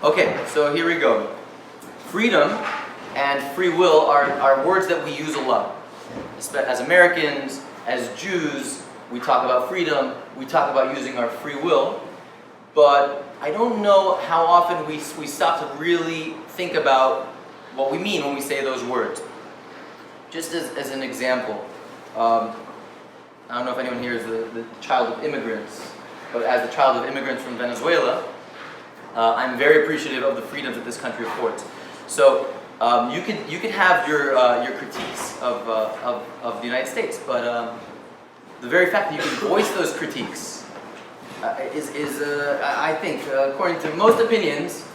Okay, so here we go. Freedom and free will are words that we use a lot. As Americans, as Jews, we talk about freedom, we talk about using our free will, but I don't know how often we stop to really think about what we mean when we say those words. Just as an example, I don't know if anyone here is the child of immigrants, but as the child of immigrants from Venezuela, I'm very appreciative of the freedoms that this country affords. So you could have your critiques of the United States, but the very fact that you can voice those critiques is I think, according to most opinions,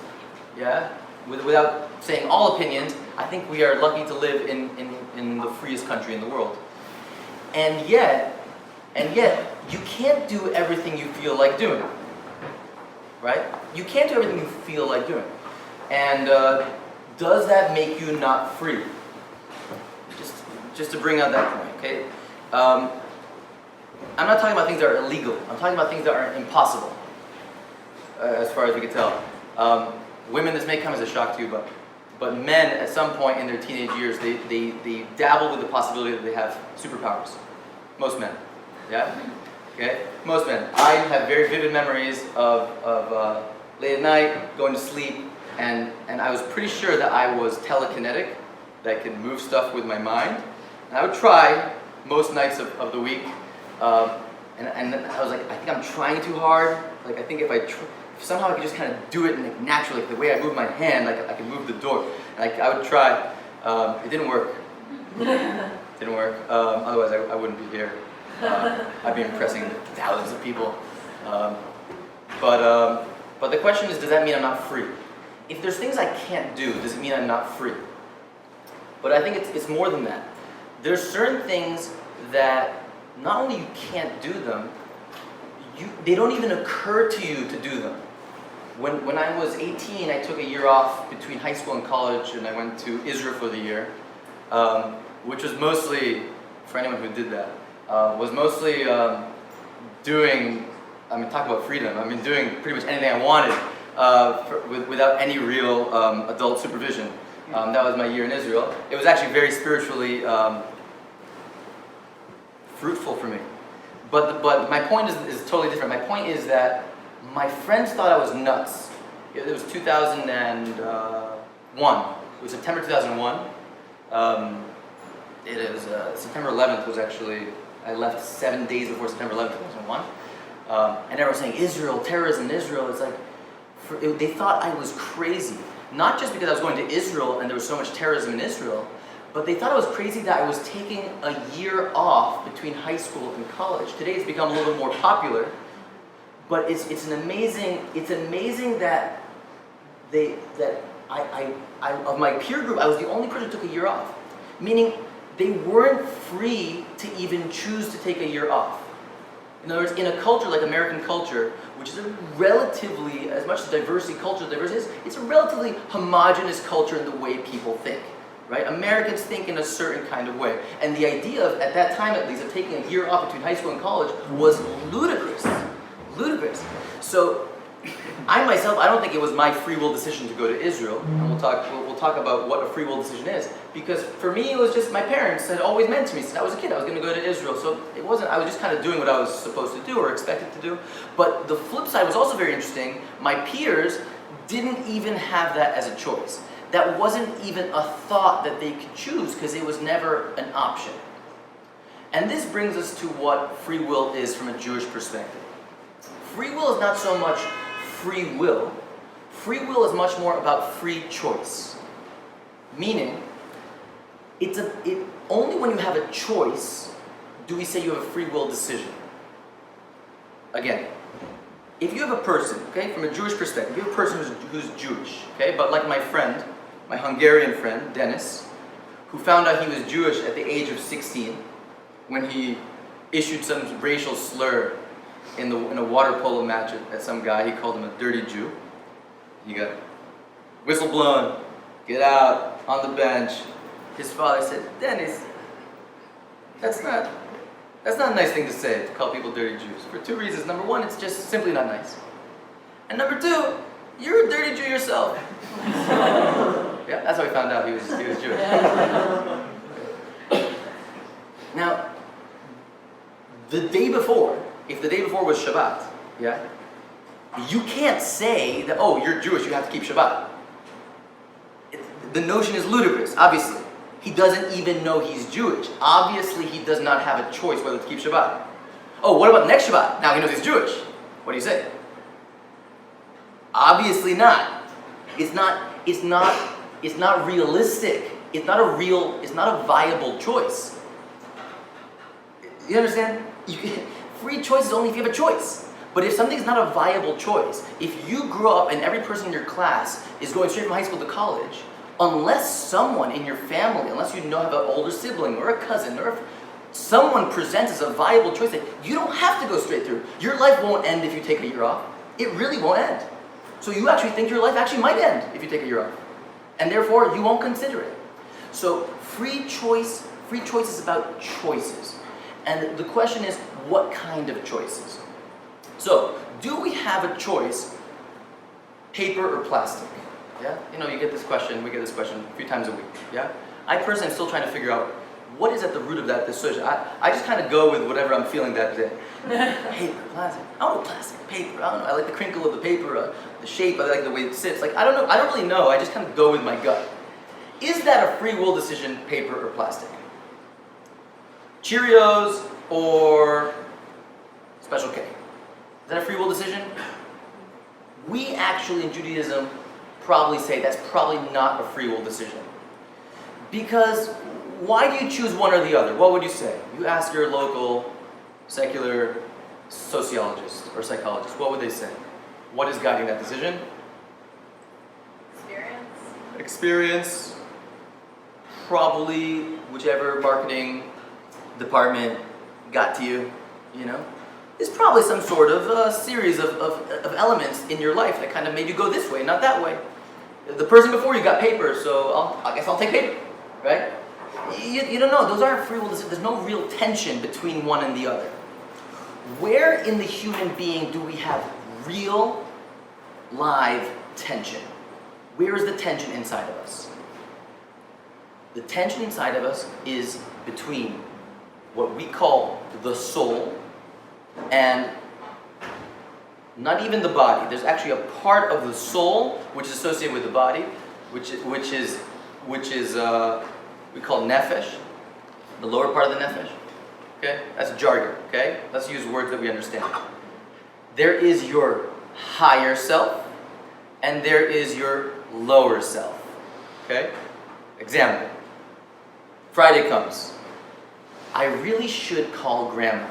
without saying all opinions, I think we are lucky to live in the freest country in the world. And yet, you can't do everything you feel like doing, right? You can't do everything you feel like doing. And does that make you not free? Just to bring out that point, okay? I'm not talking about things that are illegal. I'm talking about things that are impossible, as far as we can tell. Women, this may come as a shock to you, but men, at some point in their teenage years, they dabble with the possibility that they have superpowers. Most men, yeah? Okay? Most men. I have very vivid memories of late at night, going to sleep, and I was pretty sure that I was telekinetic, that I could move stuff with my mind. And I would try most nights of the week, and then I was like, I think I'm trying too hard. Like, I think if somehow I could just kind of do it naturally, like the way I move my hand, like I could move the door. And I would try. It didn't work. Didn't work. Otherwise, I wouldn't be here. I'd be impressing thousands of people. But the question is, does that mean I'm not free? If there's things I can't do, does it mean I'm not free? But I think it's more than that. There's certain things that not only you can't do them, they don't even occur to you to do them. When I was 18, I took a year off between high school and college, and I went to Israel for the year, which was mostly, for anyone who did that, was mostly doing, talk about freedom, doing pretty much anything I wanted without any real adult supervision. That was my year in Israel. It was actually very spiritually fruitful for me. But my point is totally different. My point is that my friends thought I was nuts. It was 2001. It was September 2001. It was September 11th was actually, I left 7 days before September 11th, 2001. And everyone was saying, Israel, terrorism in Israel. It's like, they thought I was crazy. Not just because I was going to Israel and there was so much terrorism in Israel, but they thought I was crazy that I was taking a year off between high school and college. Today it's become a little bit more popular, but it's amazing that I of my peer group, I was the only person who took a year off. Meaning they weren't free to even choose to take a year off. In other words, in a culture like American culture, which is a relatively, as much as diversity is, it's a relatively homogenous culture in the way people think. Right? Americans think in a certain kind of way. And the idea of, at that time at least, of taking a year off between high school and college was ludicrous. Ludicrous. So, I myself, I don't think it was my free will decision to go to Israel. And we'll talk about what a free will decision is. Because for me, it was just my parents had always meant to me since I was a kid. I was going to go to Israel. So it wasn't, I was just kind of doing what I was supposed to do or expected to do. But the flip side was also very interesting. My peers didn't even have that as a choice. That wasn't even a thought that they could choose because it was never an option. And this brings us to what free will is from a Jewish perspective. Free will is not so much free will. Free will is much more about free choice. Meaning, only when you have a choice do we say you have a free will decision. Again, if you have a person, okay, from a Jewish perspective, you have a person who's Jewish, okay, but like my friend, my Hungarian friend, Dennis, who found out he was Jewish at the age of 16 when he issued some racial slur in a water polo match at some guy. He called him a dirty Jew. He got whistle blown, get out, on the bench. His father said, Dennis, that's not a nice thing to say, to call people dirty Jews, for two reasons. Number one, it's just simply not nice. And number two, You're a dirty Jew yourself. Yeah, that's how we found out he was Jewish. Now, the day before, if the day before was Shabbat, yeah, you can't say that, oh, you're Jewish, you have to keep Shabbat. The notion is ludicrous, obviously. He doesn't even know he's Jewish. Obviously, he does not have a choice whether to keep Shabbat. Oh, what about next Shabbat? Now he knows he's Jewish. What do you say? Obviously not. It's not realistic. It's not a viable choice. You understand? Free choice is only if you have a choice. But if something's not a viable choice, if you grow up and every person in your class is going straight from high school to college, unless someone in your family, unless you have an older sibling or a cousin or someone presents as a viable choice that you don't have to go straight through. Your life won't end if you take a year off. It really won't end. So you actually think your life actually might end if you take a year off. And therefore, you won't consider it. So free choice is about choices. And the question is, what kind of choices? So, do we have a choice, paper or plastic? Yeah? You get this question, we get this question a few times a week. Yeah? I personally am still trying to figure out what is at the root of that decision. I just kind of go with whatever I'm feeling that day. Paper, plastic. I don't know plastic, paper. I don't know. I like the crinkle of the paper, the shape. I like the way it sits. Like, I don't know. I don't really know. I just kind of go with my gut. Is that a free will decision, paper or plastic? Cheerios or Special K? Is that a free will decision? We actually in Judaism probably say that's probably not a free will decision. Because why do you choose one or the other? What would you say? You ask your local secular sociologist or psychologist, what would they say? What is guiding that decision? Experience. Probably whichever marketing department got to you, There's probably some sort of series of elements in your life that kind of made you go this way, not that way. The person before you got paper, so I guess I'll take paper, right? You don't know. Those aren't free will decisions. There's no real tension between one and the other. Where in the human being do we have real, live tension? Where is the tension inside of us? The tension inside of us is between what we call the soul and not even the body. There's actually a part of the soul which is associated with the body, which is we call nefesh, the lower part of the nefesh. Okay, that's jargon. Okay, let's use words that we understand. There is your higher self, and there is your lower self. Okay, example. Friday comes. I really should call Grandma.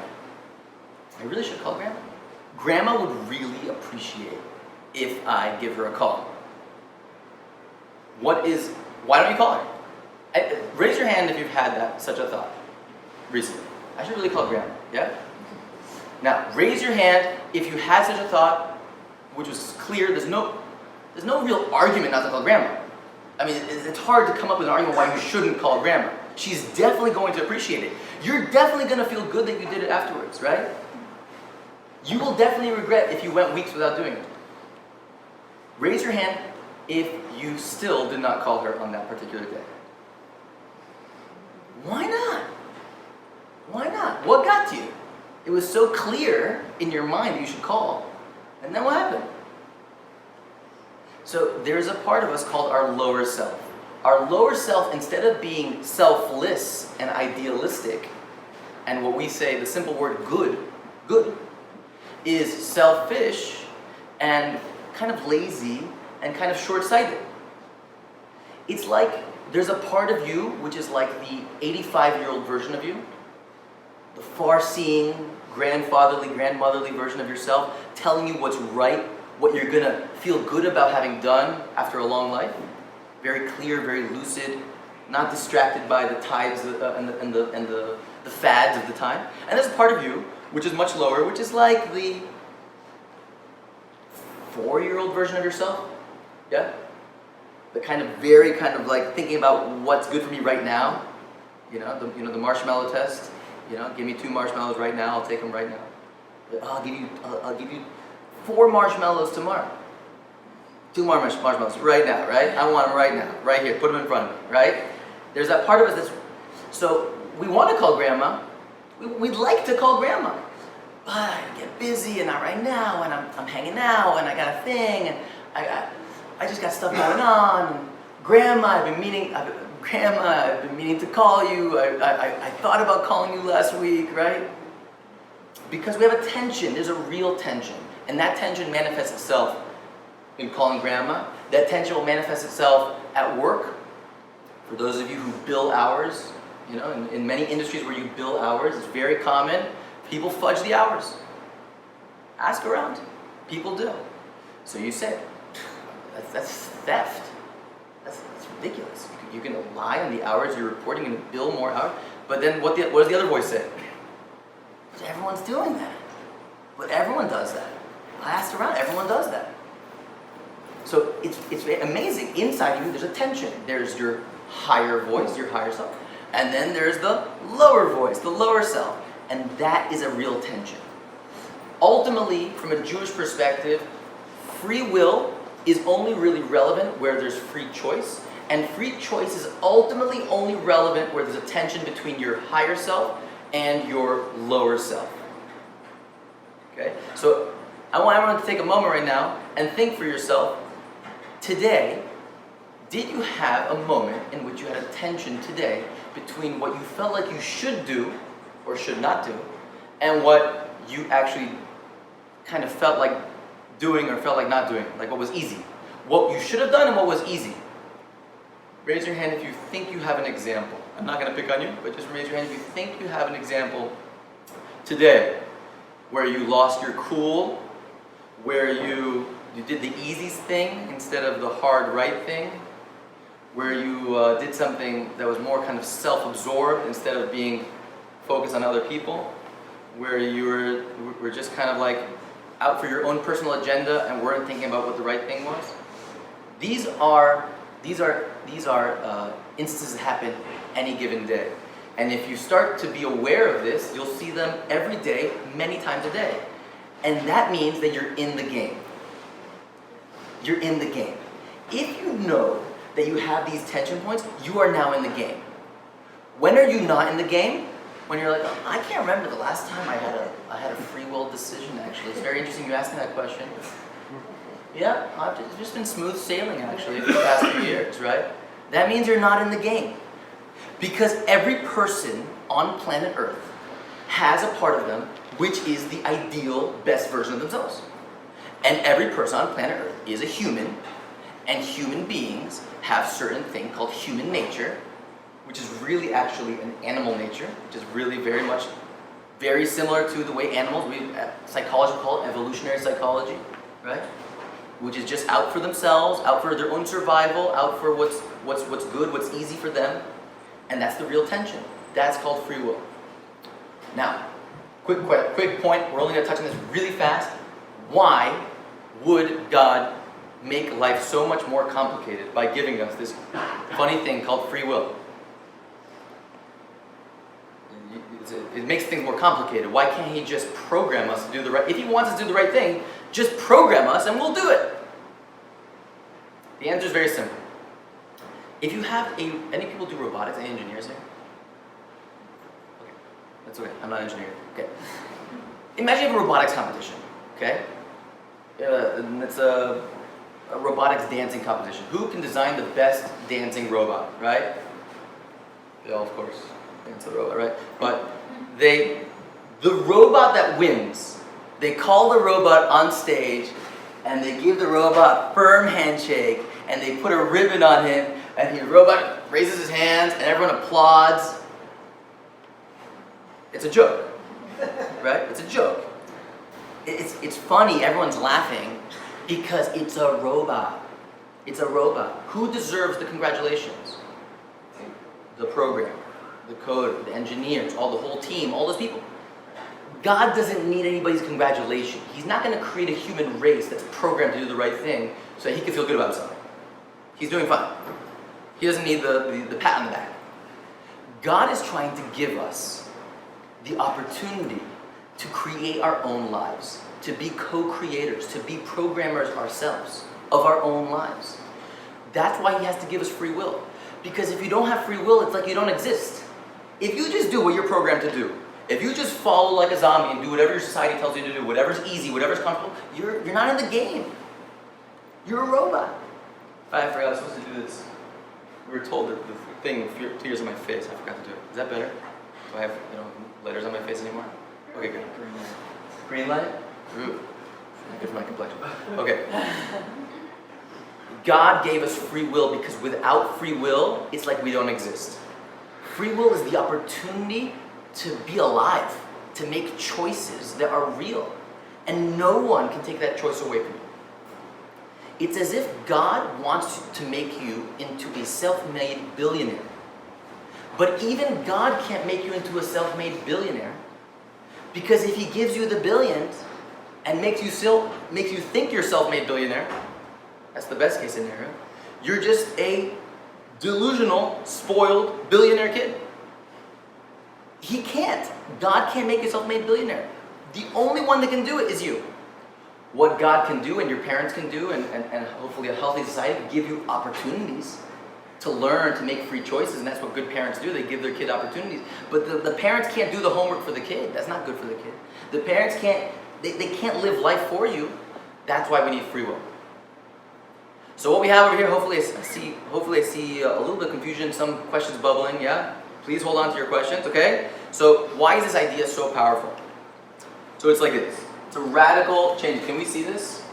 Grandma would really appreciate if I give her a call. Why don't you call her? Raise your hand if you've had such a thought recently. I should really call Grandma, yeah? Now, raise your hand if you had such a thought, which was clear. There's no real argument not to call Grandma. I mean, it's hard to come up with an argument why you shouldn't call Grandma. She's definitely going to appreciate it. You're definitely going to feel good that you did it afterwards, right? You will definitely regret if you went weeks without doing it. Raise your hand if you still did not call her on that particular day. Why not? Why not? What got to you? It was so clear in your mind that you should call. And then what happened? So there's a part of us called our lower self. Our lower self, instead of being selfless and idealistic, and what we say, the simple word good, is selfish and kind of lazy and kind of short-sighted. It's like there's a part of you which is like the 85-year-old version of you, the far-seeing, grandmotherly version of yourself, telling you what's right, what you're going to feel good about having done after a long life. Very clear, very lucid, not distracted by the tides and the fads of the time. And there's a part of you which is much lower, which is like the 4-year-old version of yourself. Yeah? The very like thinking about what's good for me right now. The marshmallow test. Give me 2 marshmallows right now, I'll take them right now. I'll give you 4 marshmallows tomorrow. 2 more marshmallows right now, right? I want them right now, right here. Put them in front of me, right? There's that part of us that's, so we want to call grandma. We'd like to call grandma. But I get busy and not right now, and I'm hanging out, and I got a thing, and I just got stuff going on. And Grandma, I've been meaning to call you. I thought about calling you last week, right? Because we have a tension. There's a real tension, and that tension manifests itself in calling grandma. That tension will manifest itself at work. For those of you who bill hours, you know, in many industries where you bill hours, it's very common. People fudge the hours. Ask around. People do. So you say, that's theft. That's ridiculous. You can lie on the hours you're reporting and bill more hours. But then what does the other voice say? Everyone's doing that. But everyone does that. I asked around. Everyone does that. So it's amazing. Inside you, there's a tension. There's your higher voice, your higher self. And then there's the lower voice, the lower self. And that is a real tension. Ultimately, from a Jewish perspective, free will is only really relevant where there's free choice. And free choice is ultimately only relevant where there's a tension between your higher self and your lower self. Okay? So I want everyone to take a moment right now and think for yourself, today, did you have a moment in which you had a tension today between what you felt like you should do or should not do, and what you actually kind of felt like doing or felt like not doing, like what was easy? What you should have done and what was easy. Raise your hand if you think you have an example. I'm not going to pick on you, but just raise your hand if you think you have an example today where you lost your cool, where you did the easy thing instead of the hard right thing, where you did something that was more kind of self-absorbed instead of being focused on other people, where you were just kind of like out for your own personal agenda and weren't thinking about what the right thing was. These are instances that happen any given day. And if you start to be aware of this, you'll see them every day, many times a day. And that means that you're in the game. You're in the game. If you know that you have these tension points, you are now in the game. When are you not in the game? When you're like, oh, I can't remember the last time I had a free will decision, actually. It's very interesting you asked me that question. Yeah, it's just been smooth sailing, actually, for the past few years, right? That means you're not in the game. Because every person on planet Earth has a part of them which is the ideal, best version of themselves. And every person on planet Earth is a human, and human beings have certain thing called human nature, which is really actually an animal nature, which is really very similar to the way animals, psychology call it evolutionary psychology, right? Which is just out for themselves, out for their own survival, out for what's good, what's easy for them, and that's the real tension. That's called free will. Now, quick point. We're only going to touch on this really fast. Why would God make life so much more complicated by giving us this funny thing called free will? It makes things more complicated. Why can't He just program us to do the right? If He wants us to do the right thing, just program us and we'll do it. The answer is very simple. If you have any people do robotics? Any engineers here? Okay, that's okay. I'm not an engineer. Okay. Imagine you have a robotics competition. Okay. And it's a robotics dancing competition. Who can design the best dancing robot? Right? Yeah, of course. Dance the robot, right? But the robot that wins, they call the robot on stage and they give the robot a firm handshake and they put a ribbon on him and the robot raises his hands and everyone applauds. It's a joke, right? It's a joke. It's funny, everyone's laughing because it's a robot. It's a robot. Who deserves the congratulations? The programmer, the coder, the engineers, the whole team, all those people. God doesn't need anybody's congratulation. He's not going to create a human race that's programmed to do the right thing so that He can feel good about himself. He's doing fine. He doesn't need the pat on the back. God is trying to give us the opportunity to create our own lives, to be co-creators, to be programmers ourselves. of our own lives. That's why he has to give us free will. Because if you don't have free will, it's like you don't exist. If you just do what you're programmed to do, if you just follow like a zombie and do whatever your society tells you to do, whatever's easy, whatever's comfortable, you're not in the game. You're a robot. I forgot I was supposed to do this. We were told that the thing with tears on my face, I forgot to do it. Is that better? Do I have letters on my face anymore? Okay, good. Green light? Ooh. Good for my complexion. Okay. God gave us free will because without free will, it's like we don't exist. Free will is the opportunity to be alive, to make choices that are real. And no one can take that choice away from you. It's as if God wants to make you into a self-made billionaire. But even God can't make you into a self-made billionaire, because if he gives you the billions and makes you think you're a self-made billionaire, that's the best case scenario, you're just a delusional, spoiled billionaire kid. He can't. God can't make you a self-made billionaire. The only one that can do it is you. What God can do and your parents can do and hopefully a healthy society can give you opportunities to learn, to make free choices, and that's what good parents do. They give their kid opportunities. But the parents can't do the homework for the kid. That's not good for the kid. The parents they can't live life for you. That's why we need free will. So what we have over here, hopefully I see a little bit of confusion, some questions bubbling, yeah? Please hold on to your questions, okay? So why is this idea so powerful? So it's like this. It's a radical change. Can we see this?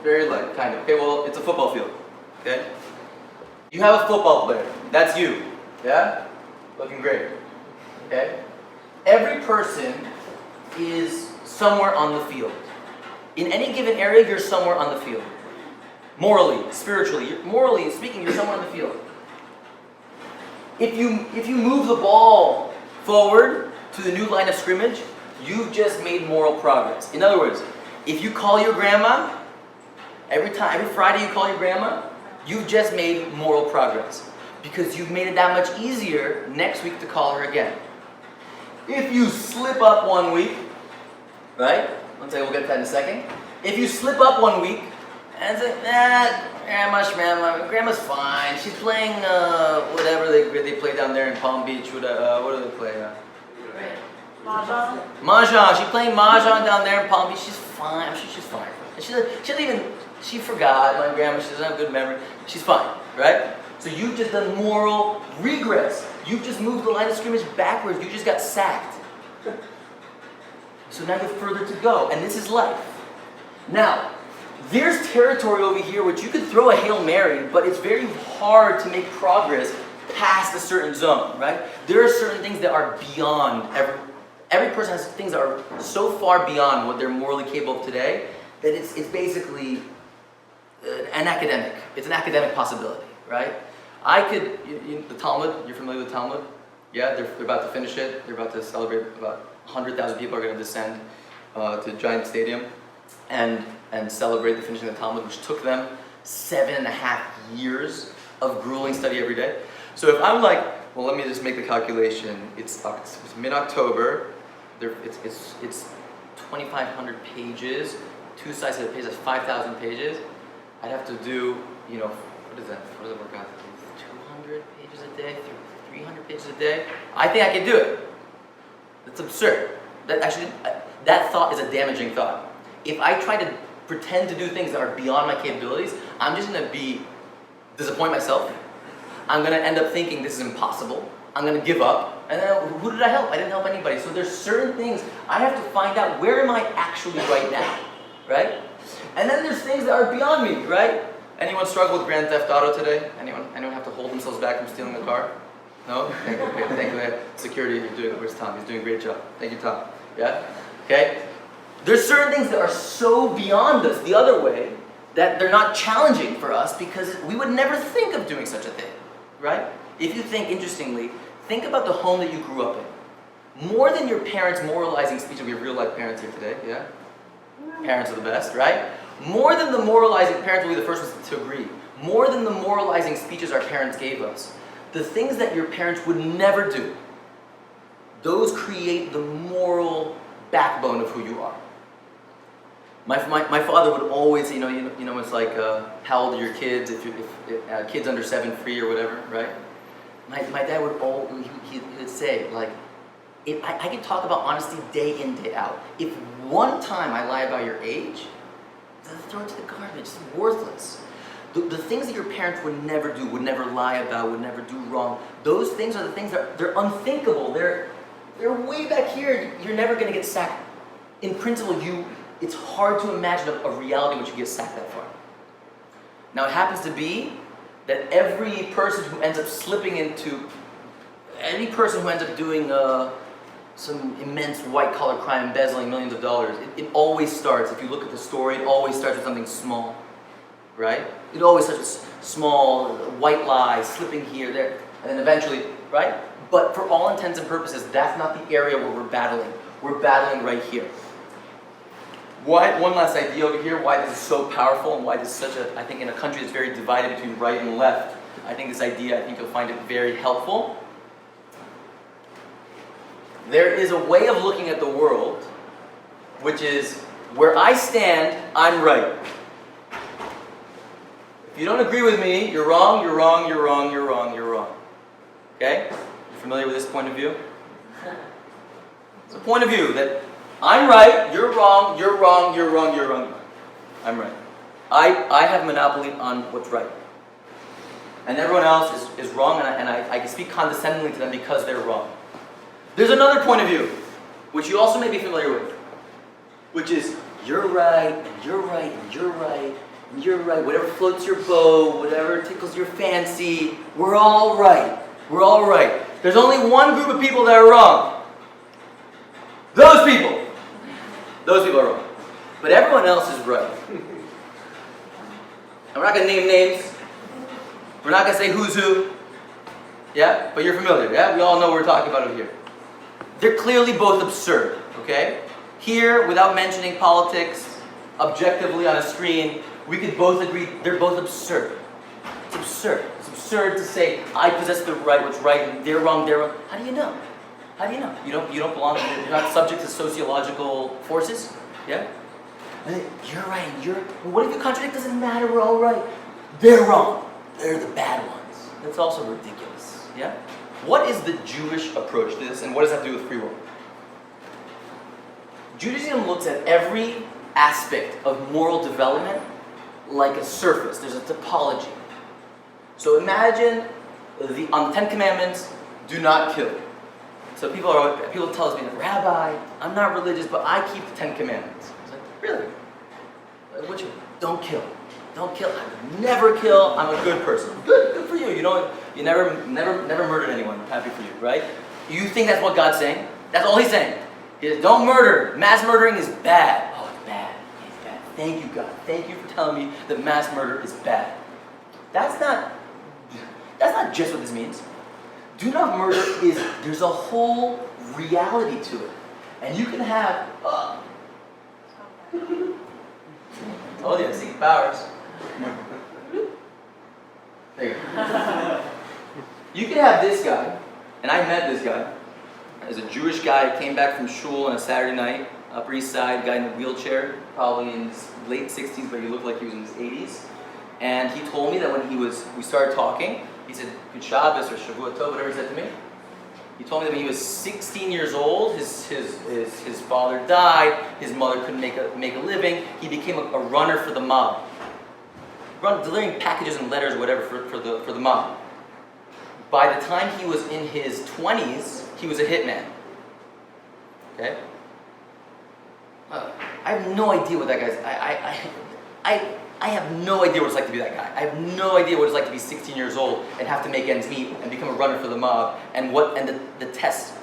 Very light, kind of. Okay, well, it's a football field, okay? You have a football player. That's you, yeah? Looking great, okay? Every person is somewhere on the field. In any given area, you're somewhere on the field. Morally, spiritually, morally speaking, you're somewhere on the field. If you move the ball forward to the new line of scrimmage, you've just made moral progress. In other words, if you call your grandma, every Friday you call your grandma, you've just made moral progress. Because you've made it that much easier next week to call her again. If you slip up one week, right? Let's say we'll get to that in a second. If you slip up one week, and say, grandma's fine. She's playing whatever they play down there in Palm Beach. What do they play? Mahjong. Mahjong. She's playing Mahjong down there in Palm Beach. She's fine. I'm sure she's fine. And she forgot. My grandma, she doesn't have a good memory. She's fine, right? So you've just done moral regress. You've just moved the line of scrimmage backwards. You just got sacked. So now you have further to go. And this is life. Now, there's territory over here which you could throw a Hail Mary, but it's very hard to make progress past a certain zone, right? There are certain things that are beyond every person has things that are so far beyond what they're morally capable of today that it's basically an academic. It's an academic possibility, right? The Talmud, you're familiar with Talmud? Yeah, they're about to finish it. They're about to celebrate. About 100,000 people are going to descend to Giant Stadium and celebrate the finishing of the Talmud, which took them 7.5 years of grueling study every day. So if I'm like, well, let me just make the calculation. It's mid-October. It's 2,500 pages. Two sides of the page, that's 5,000 pages. I'd have to do, what is that? What does it work out to? 200 pages a day? 300 pages a day? I think I can do it. That's absurd. That thought is a damaging thought. If I try to pretend to do things that are beyond my capabilities, I'm just going to disappoint myself. I'm going to end up thinking this is impossible. I'm going to give up. And then who did I help? I didn't help anybody. So there's certain things I have to find out, where am I actually right now, right? And then there's things that are beyond me, right? Anyone struggle with Grand Theft Auto today? Anyone have to hold themselves back from stealing a car? No? Thank you. Okay, thank you. Security, you're doing it. Where's Tom? He's doing a great job. Thank you, Tom. Yeah? Okay? There's certain things that are so beyond us the other way that they're not challenging for us because we would never think of doing such a thing, right? If you think, interestingly, think about the home that you grew up in. More than your parents' moralizing speech, and we have real-life parents here today, yeah? Parents are the best, right? More than the moralizing, parents will be the first ones to agree. More than the moralizing speeches our parents gave us, the things that your parents would never do, those create the moral backbone of who you are. My father would always, it's like, how old are your kids? If kids under 7 free or whatever, right? My dad would he would say, like, I can talk about honesty day in, day out. If one time I lie about your age, throw it to the garbage. It's worthless. The things that your parents would never do, would never lie about, would never do wrong, those things are the things that they're unthinkable. They're way back here. You're never going to get sacked. In principle, it's hard to imagine a reality in which you get sacked that far. Now, it happens to be that every person who ends up doing some immense white-collar crime, embezzling millions of dollars, it always starts, if you look at the story, it always starts with something small, right? It always starts with small, white lies, slipping here, there, and then eventually, right? But for all intents and purposes, that's not the area where we're battling. We're battling right here. One last idea over here, why this is so powerful and why this is I think in a country that's very divided between right and left, I think you'll find it very helpful. There is a way of looking at the world, which is, where I stand, I'm right. If you don't agree with me, you're wrong, you're wrong, you're wrong, you're wrong, you're wrong. Okay? You familiar with this point of view? It's a point of view that I'm right, you're wrong, you're wrong, you're wrong, you're wrong. I'm right. I have a monopoly on what's right. And everyone else is wrong, and I can speak condescendingly to them because they're wrong. There's another point of view, which you also may be familiar with, which is, you're right, and you're right, and you're right, and you're right. Whatever floats your boat, whatever tickles your fancy, we're all right. We're all right. There's only one group of people that are wrong. Those people. Those people are wrong. But everyone else is right. And we're not going to name names. We're not going to say who's who. Yeah? But you're familiar, yeah? We all know what we're talking about over here. They're clearly both absurd, okay? Here, without mentioning politics, objectively on a screen, we could both agree they're both absurd. It's absurd. It's absurd to say, I possess the right, what's right, and they're wrong, they're wrong. How do you know? How do you know? You don't belong, you're not subject to sociological forces? Yeah? You're right, what if you contradict? Doesn't matter, we're all right. They're wrong. They're the bad ones. That's also ridiculous. Yeah? What is the Jewish approach to this, and what does that do with free will? Judaism looks at every aspect of moral development like a surface. There's a topology. So imagine on the 10 Commandments, do not kill. So people tell us, Rabbi, I'm not religious, but I keep the 10 Commandments. It's like, really? Don't kill. Don't kill. I would never kill. I'm a good person. Good for you. You never murdered anyone. I'm happy for you, right? You think that's what God's saying? That's all He's saying. He says, don't murder. Mass murdering is bad. Oh, it's bad. It's bad. Thank you, God. Thank you for telling me that mass murder is bad. That's not just what this means. Do not murder there's a whole reality to it. And you can have, told you, secret powers. There you go. You can have this guy, and I met this guy. As a Jewish guy, came back from shul on a Saturday night, Upper East Side, guy in a wheelchair, probably in his late 60s, but he looked like he was in his 80s. And he told me that when we started talking, he said, Good Shabbos or Shavua Tov, whatever he said to me. He told me that when he was 16 years old, his father died, his mother couldn't make a living, he became a runner for the mob. Delivering packages and letters or whatever for the mob. By the time he was in his 20s, he was a hitman. Okay? I have no idea what that guy's... I have no idea what it's like to be that guy. I have no idea what it's like to be 16 years old and have to make ends meet and become a runner for the mob and the test.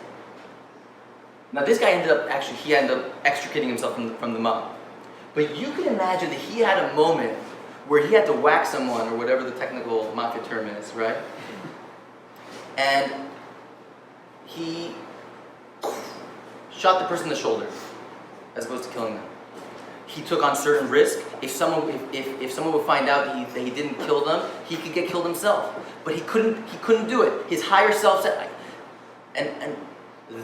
Now this guy ended up extricating himself from the mob. But you can imagine that he had a moment where he had to whack someone, or whatever the technical mafia term is, right? And he shot the person in the shoulder, as opposed to killing them. He took on certain risk. If someone would find out that he didn't kill them, he could get killed himself. But he couldn't do it. His higher self said, and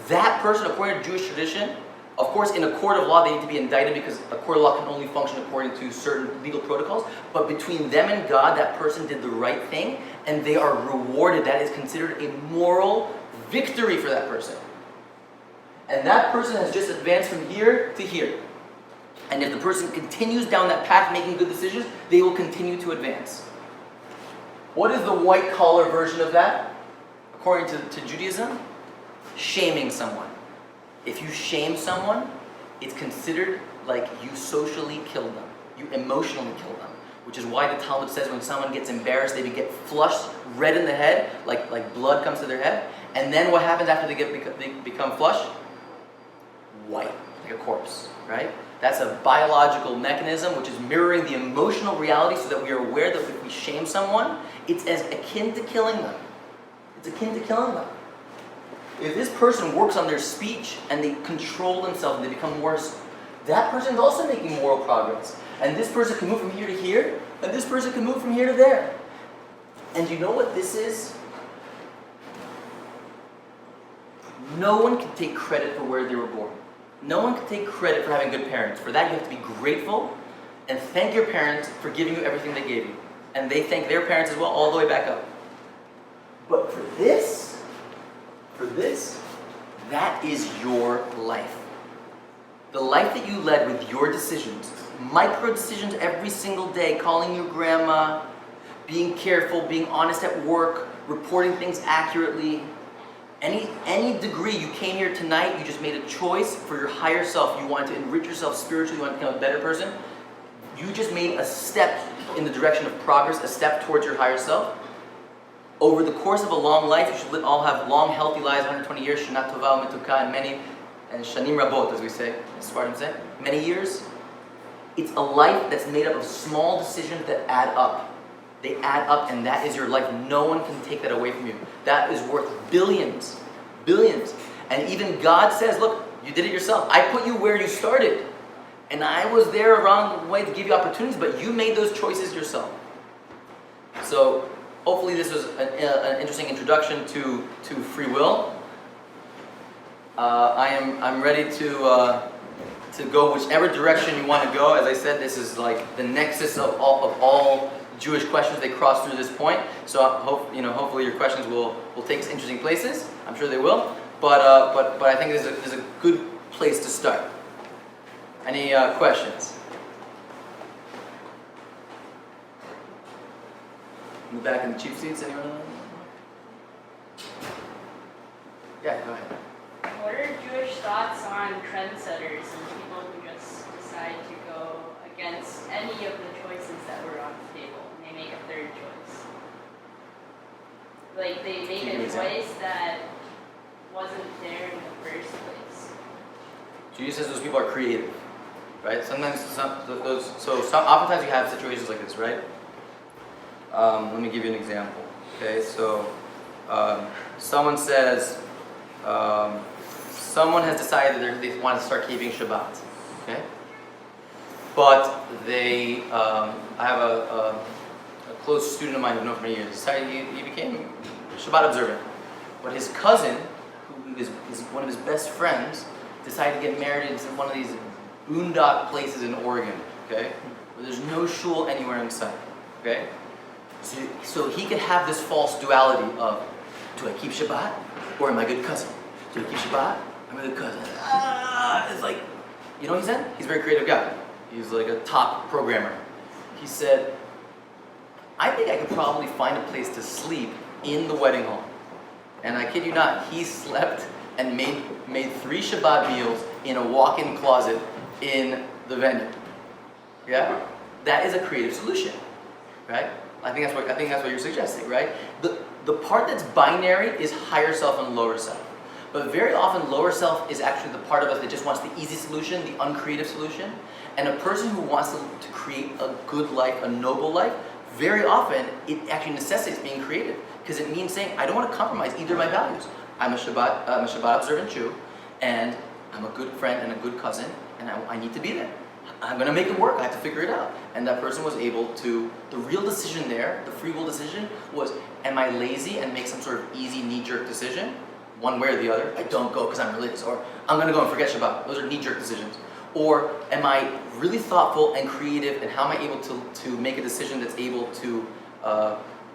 that person, according to Jewish tradition, Of course, in a court of law, they need to be indicted because a court of law can only function according to certain legal protocols. But between them and God, that person did the right thing, and they are rewarded. That is considered a moral victory for that person. And that person has just advanced from here to here. And if the person continues down that path making good decisions, they will continue to advance. What is the white collar version of that? According to Judaism, shaming someone. If you shame someone, it's considered like you socially killed them. You emotionally killed them. Which is why the Talmud says when someone gets embarrassed, they get flushed, red in the head, like blood comes to their head. And then what happens after they become flushed? White, like a corpse, right? That's a biological mechanism which is mirroring the emotional reality so that we are aware that if we shame someone, it's as akin to killing them. It's akin to killing them. If this person works on their speech and they control themselves and they become worse, that person is also making moral progress. And this person can move from here to here, and this person can move from here to there. And you know what this is? No one can take credit for where they were born. No one can take credit for having good parents. For that, you have to be grateful and thank your parents for giving you everything they gave you. And they thank their parents as well, all the way back up. But for this, that is your life. The life that you led with your decisions, micro decisions every single day, calling your grandma, being careful, being honest at work, reporting things accurately. Any degree you came here tonight, you just made a choice for your higher self. You wanted to enrich yourself spiritually, you wanted to become a better person. You just made a step in the direction of progress, a step towards your higher self. Over the course of a long life, you should all have long, healthy lives, 120 years, Shana Tova U'Metuka, and Shanim Rabot, as we say, as Spartans say, many years. It's a life that's made up of small decisions that add up. They add up, and that is your life. No one can take that away from you. That is worth billions. Billions. And even God says, look, you did it yourself. I put you where you started. And I was there around the way to give you opportunities, but you made those choices yourself. So, hopefully this was an interesting introduction to free will. I'm ready to go whichever direction you want to go. As I said, this is like the nexus of all Jewish questions. They cross through this point. So hopefully your questions will take us interesting places. I'm sure they will. But I think this is a good place to start. Any questions? In the back in the cheap seats, anyone? Yeah, go ahead. What are Jewish thoughts on trendsetters and people who just decide to go against any of the choices that were on the table and they make a third choice? Like they make a choice that wasn't there in the first place. Jesus says those people are creative, right? Oftentimes you have situations like this, right? Let me give you an example. Okay, so someone says, someone has decided that they want to start keeping Shabbat. Okay, but they, I have a close student of mine who've known for many years. Decided he became Shabbat observant, but his cousin, who is one of his best friends, decided to get married into one of these boondock places in Oregon. Okay, where there's no shul anywhere in sight. Okay. So he could have this false duality of, do I keep Shabbat or am I a good cousin? Do I keep Shabbat? I'm a good cousin. It's like, you know what he said? He's a very creative guy. He's like a top programmer. He said, I think I could probably find a place to sleep in the wedding hall. And I kid you not, he slept and made 3 Shabbat meals in a walk-in closet in the venue. Yeah? That is a creative solution, right? I think that's what you're suggesting, right? The part that's binary is higher self and lower self. But very often lower self is actually the part of us that just wants the easy solution, the uncreative solution. And a person who wants to create a good life, a noble life, very often it actually necessitates being creative. Because it means saying, I don't want to compromise either of my values. I'm a Shabbat observant Jew, and I'm a good friend and a good cousin, and I need to be there. I'm going to make it work. I have to figure it out. And that person was able to, the real decision there, the free will decision was, am I lazy and make some sort of easy knee-jerk decision? one way or the other? I don't go because I'm religious, or I'm going to go and forget Shabbat. Those are knee-jerk decisions. Or am I really thoughtful and creative, and how am I able to make a decision that's able to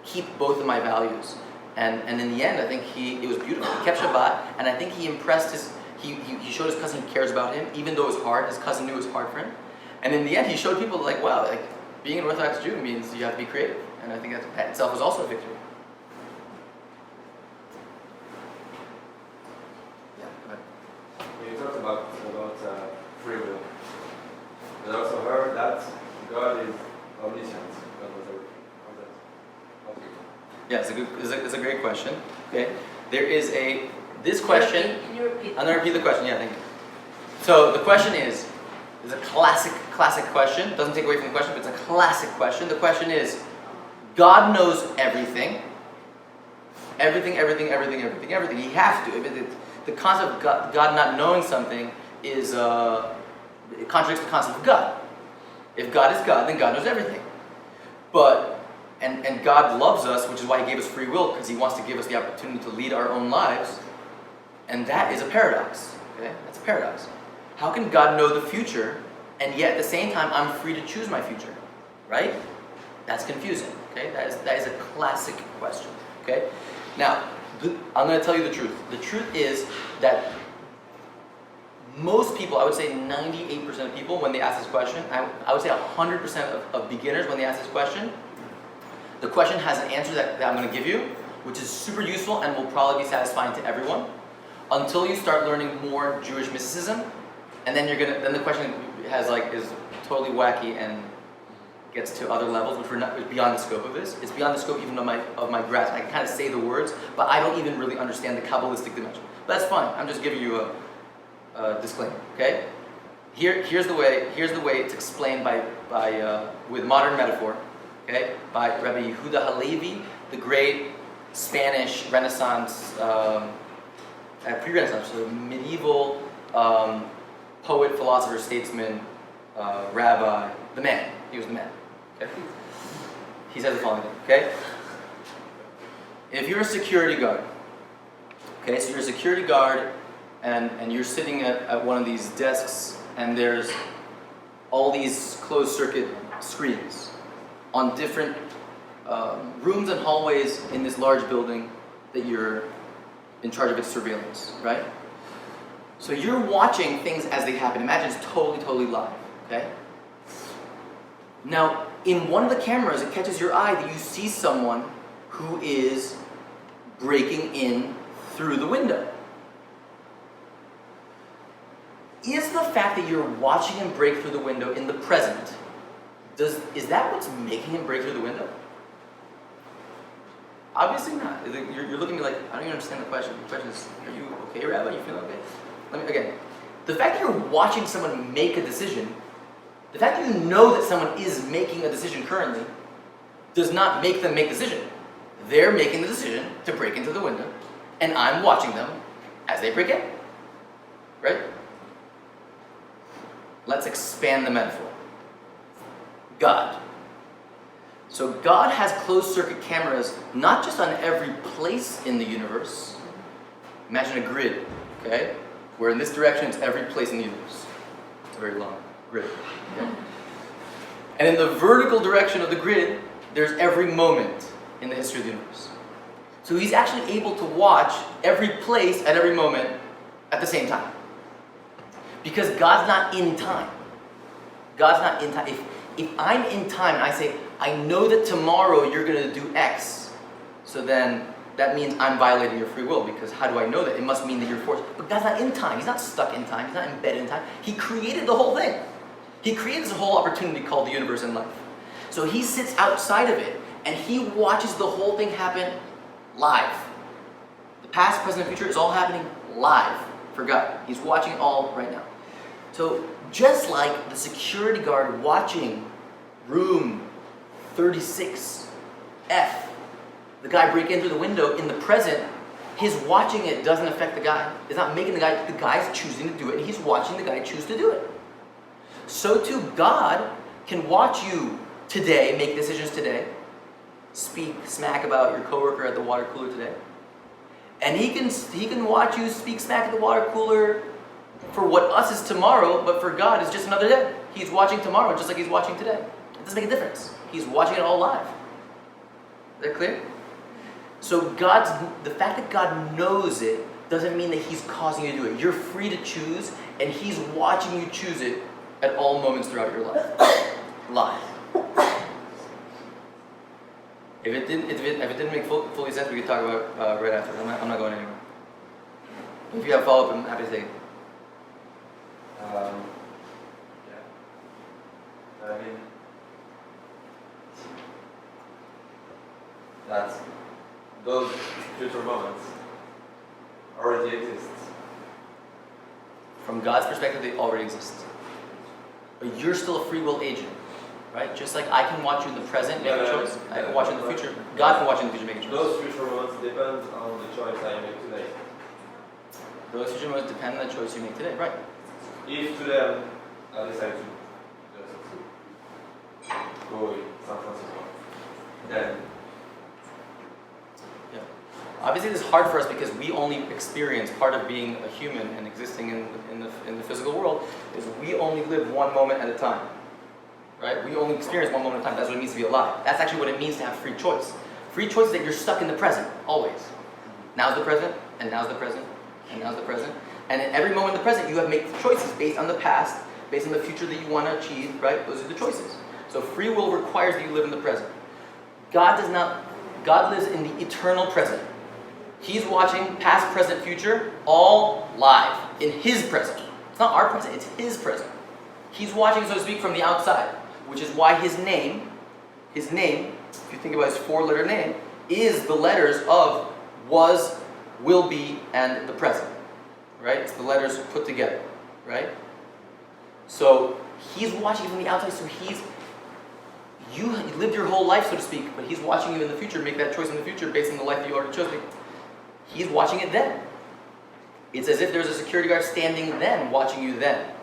keep both of my values? And in the end, I think it was beautiful. He kept Shabbat, and I think he impressed he showed his cousin he cares about him, even though it was hard. His cousin knew it was hard for him. And in the end, he showed people like, wow, like being an Orthodox Jew means you have to be creative. And I think that itself was also a victory. Yeah, go ahead. You talked about free will. But also heard that God is omniscient. God knows everything. How's that? Yeah, it's a great question. Okay, there is this question. Can you repeat? I'm gonna repeat the question. Yeah, thank you. So the question is a classic question. Doesn't take away from the question, but it's a classic question. The question is, God knows everything. Everything. He has to. I mean, the concept of God not knowing something is it contradicts the concept of God. If God is God, then God knows everything. But and God loves us, which is why He gave us free will, because He wants to give us the opportunity to lead our own lives. And that is a paradox. Okay, that's a paradox. How can God know the future, and yet at the same time I'm free to choose my future? Right? That's confusing. Okay, that is a classic question. Okay, now I'm going to tell you the truth. The truth is that most people, I would say 98% of people, when they ask this question, I would say 100% of beginners, when they ask this question, the question has an answer that I'm going to give you, which is super useful and will probably be satisfying to everyone, until you start learning more Jewish mysticism, and then then the question is totally wacky and gets to other levels, which is beyond the scope of this. It's beyond the scope even of my grasp. I can kind of say the words, but I don't even really understand the Kabbalistic dimension. But that's fine. I'm just giving you a disclaimer. Okay? Here's the way it's explained with modern metaphor. Okay? By Rabbi Yehuda Halevi, the great Spanish Renaissance, pre-Renaissance, so medieval poet, philosopher, statesman, rabbi, the man. He was the man. Okay? He says the following thing. Okay? If you're a security guard, okay, so you're a security guard, and you're sitting at one of these desks, and there's all these closed-circuit screens on different rooms and hallways in this large building that you're in charge of its surveillance, right? So you're watching things as they happen. Imagine it's totally live, okay? Now, in one of the cameras, it catches your eye that you see someone who is breaking in through the window. Is the fact that you're watching him break through the window in the present, is that what's making him break through the window? Obviously not. You're looking at me like, I don't even understand the question. The question is, are you okay, Rabbi? You feel okay? Again, the fact that you're watching someone make a decision, the fact that you know that someone is making a decision currently, does not make them make the decision. They're making the decision to break into the window, and I'm watching them as they break in. Right? Let's expand the metaphor. God. So God has closed-circuit cameras not just on every place in the universe. Imagine a grid, okay? Where in this direction it's every place in the universe. It's a very long grid. Okay? And in the vertical direction of the grid, there's every moment in the history of the universe. So He's actually able to watch every place at every moment at the same time. Because God's not in time. God's not in time. If I'm in time and I say, I know that tomorrow you're going to do X, so then that means I'm violating your free will, because how do I know that? It must mean that you're forced. But God's not in time. He's not stuck in time. He's not embedded in time. He created the whole thing. He created this whole opportunity called the universe and life. So He sits outside of it, and He watches the whole thing happen live. The past, present, and future is all happening live for God. He's watching it all right now. So just like the security guard watching room 36F, the guy break in through the window in the present, his watching it doesn't affect the guy. It's not making the guy's choosing to do it, and he's watching the guy choose to do it. So too, God can watch you today, make decisions today, speak smack about your coworker at the water cooler today, And he can watch you speak smack at the water cooler for what us is tomorrow, but for God is just another day. He's watching tomorrow just like he's watching today. It doesn't make a difference. He's watching it all live. Is that clear? So the fact that God knows it doesn't mean that he's causing you to do it. You're free to choose, and he's watching you choose it at all moments throughout your life. Live. If it didn't make fully sense, we could talk about right after. I'm not going anywhere. If you have follow-up, I'm happy to take it. Yeah. I mean, that's those future moments already exist. From God's perspective, they already exist. But you're still a free will agent, right? Just like I can watch you in the present, make a choice. I can watch you in the future. God can watch you in the future, make a choice. Those future moments depend on the choice I make today. Those future moments depend on the choice you make today, right? If today I decide to just go in San Francisco, then Yeah. Obviously, this is hard for us because we only experience part of being a human and existing in the physical world is we only live one moment at a time, right? We only experience one moment at a time. That's what it means to be alive. That's actually what it means to have free choice. Free choice is that you're stuck in the present, always. Now's the present, and now's the present, and now's the present. And in every moment in the present, you have made choices based on the past, based on the future that you want to achieve, right? Those are the choices. So free will requires that you live in the present. God does not. God lives in the eternal present. He's watching past, present, future, all live, in his present. It's not our present, it's his present. He's watching, so to speak, from the outside, which is why his name, if you think about his four-letter name, is the letters of was, will be, and the present. Right? It's the letters put together. Right? So he's watching from the outside, so you lived your whole life, so to speak, but he's watching you in the future, make that choice in the future based on the life that you already chose. He's watching it then. It's as if there's a security guard standing then, watching you then.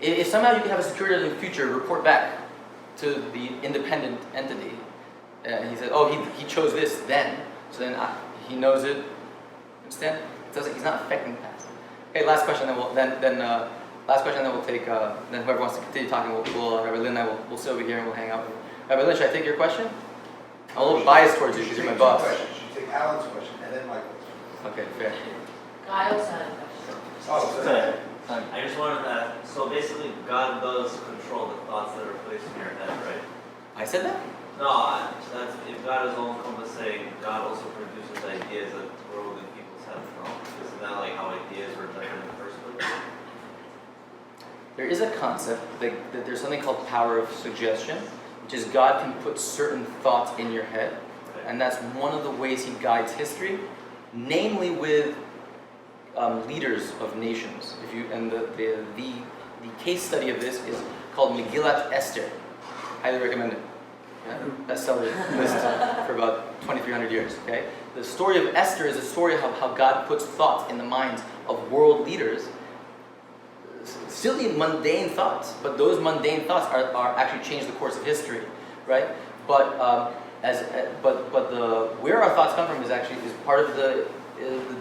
If somehow you can have a security guard in the future report back to the independent entity, and he said, oh, he chose this then, so then he knows it. Understand? He's not affecting the past. Okay, last question, last question, then we'll take. Then whoever wants to continue talking, Rabbi Lynn and I will sit over here and we'll hang out. Rabbi Lynn, should I take your question? I'm a little biased towards you because you're my boss. You should take Alan's question and then Michael's. Okay, fair. Giles had a question. Oh, sorry. I just wanted to ask, so basically God does control the thoughts that are placed in your head, right? I said that? No, that's, if God is all encompassing, God also produces ideas that grow in people's heads, no? Isn't that like how ideas were generated in the first place? There is a concept that there's something called power of suggestion, which is God can put certain thoughts in your head, and that's one of the ways he guides history, namely with leaders of nations. The case study of this is called Megillat Esther. Highly recommend it. Yeah, bestseller list for about 2,300 years. Okay, the story of Esther is a story of how God puts thoughts in the minds of world leaders. Silly, mundane thoughts, but those mundane thoughts are actually change the course of history, right? But where our thoughts come from is part of the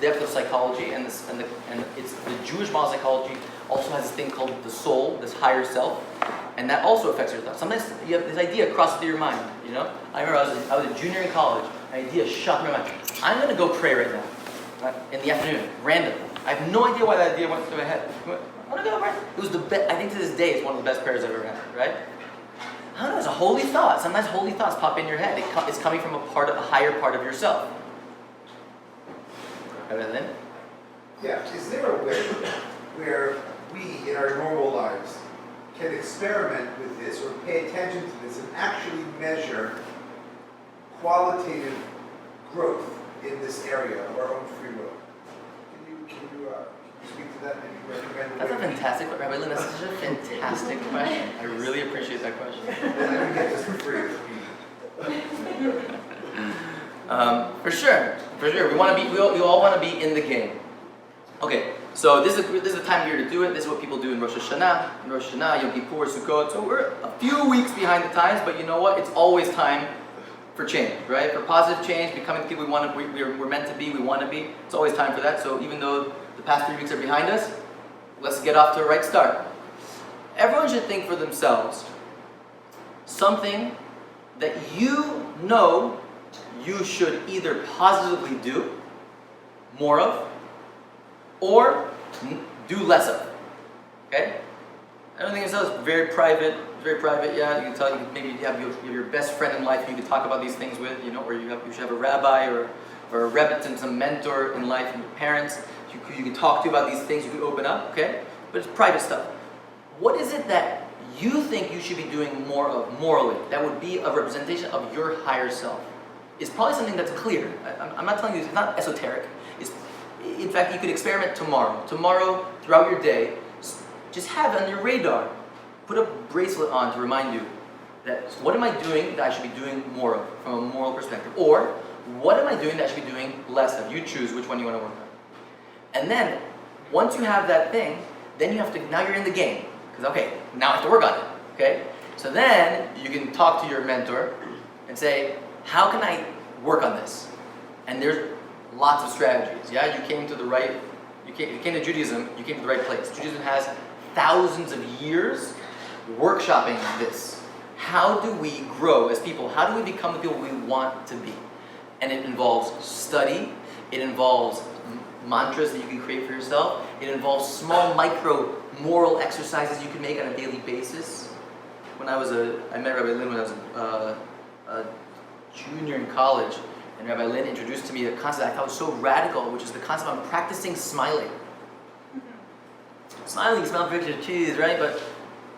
depth of psychology, and it's the Jewish model of psychology also has this thing called the soul, this higher self, and that also affects your thoughts. Sometimes you have this idea crosses through your mind. You know, I remember I was a junior in college. An idea shot through my mind. I'm going to go pray right now, right, in the afternoon, randomly. I have no idea why that idea went through my head. I'm going to go pray. It was the best. I think to this day, it's one of the best prayers I've ever had. Right? I don't know. It's a holy thought. Sometimes holy thoughts pop in your head. It's coming from a higher part of yourself. Then? Yeah, is there a way where we, in our normal lives, can experiment with this or pay attention to this and actually measure qualitative growth in this area of our own free will? Can you speak to that? Maybe recommend a That's a way? fantastic question. Rabbi Lynn, that's such a fantastic question. I really appreciate that question. Then I can get this for free. For sure. We all want to be in the game. Okay, so this is the time of year to do it. This is what people do in Rosh Hashanah, Yom Kippur, Sukkot. So we're a few weeks behind the times, but you know what? It's always time for change, right? For positive change, becoming the people we're meant to be, we want to be. It's always time for that. So even though the past 3 weeks are behind us, let's get off to a right start. Everyone should think for themselves something that you know you should either positively do more of or do less of. Okay? Everything is very private. Yeah, you can tell. Maybe you have your best friend in life you can talk about these things with. You know, or you should have a rabbi or a rebbe, some mentor in life, and your parents. You can talk to about these things. You can open up. Okay, but it's private stuff. What is it that you think you should be doing more of morally? That would be a representation of your higher self. It's probably something that's clear. I'm not telling you, it's not esoteric. In fact, you could experiment tomorrow. Tomorrow, throughout your day, just have on your radar, put a bracelet on to remind you that what am I doing that I should be doing more of from a moral perspective? Or what am I doing that I should be doing less of? You choose which one you want to work on. And then, once you have that thing, then you have to, now you're in the game. Because, okay, now I have to work on it. Okay? So then, you can talk to your mentor and say, how can I work on this? And there's lots of strategies. Yeah, you came to the right, you came to Judaism, you came to the right place. Judaism has thousands of years workshopping this. How do we grow as people? How do we become the people we want to be? And it involves study, it involves mantras that you can create for yourself, it involves small micro moral exercises you can make on a daily basis. When I met Rabbi Lin when I was a junior in college, and Rabbi Lin introduced to me a concept I thought was so radical, which is the concept of practicing smiling. Smiling, you smile pictures of cheese, right? But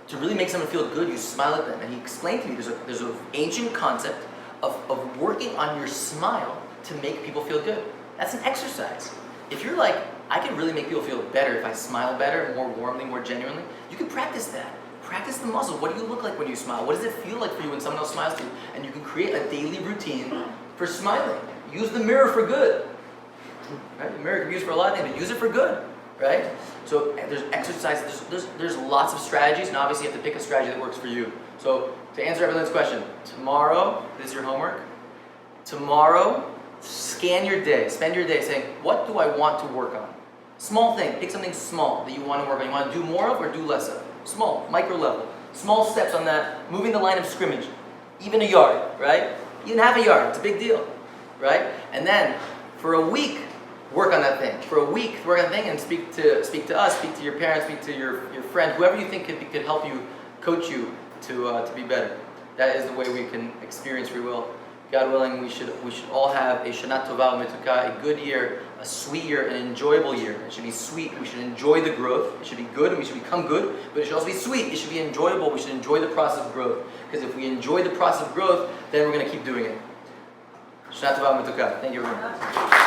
to really make someone feel good, you smile at them. And he explained to me there's an ancient concept of working on your smile to make people feel good. That's an exercise. If you're like, I can really make people feel better if I smile better, more warmly, more genuinely, you can practice that. Practice the muscle. What do you look like when you smile? What does it feel like for you when someone else smiles to you? And you can create a daily routine for smiling. Use the mirror for good. Right? The mirror can be used for a lot of things, but use it for good. Right? So there's exercises, there's lots of strategies, and obviously you have to pick a strategy that works for you. So to answer everyone's question, tomorrow, this is your homework. Tomorrow, scan your day, spend your day saying, what do I want to work on? Small thing, pick something small that you want to work on. You want to do more of or do less of? Small, micro level. Small steps on that, moving the line of scrimmage. Even a yard, right? Even half a yard, it's a big deal, right? And then, for a week, work on that thing. For a week, work on that thing and speak to us, speak to your parents, speak to your friend, whoever you think could help you, coach you to be better. That is the way we can experience free will. God willing, we should all have a Shana Tova U'Metuka, a good year, a sweet year, an enjoyable year. It should be sweet. We should enjoy the growth. It should be good, and we should become good. But it should also be sweet. It should be enjoyable. We should enjoy the process of growth. Because if we enjoy the process of growth, then we're going to keep doing it. Shana Tova U'Metuka. Thank you very much.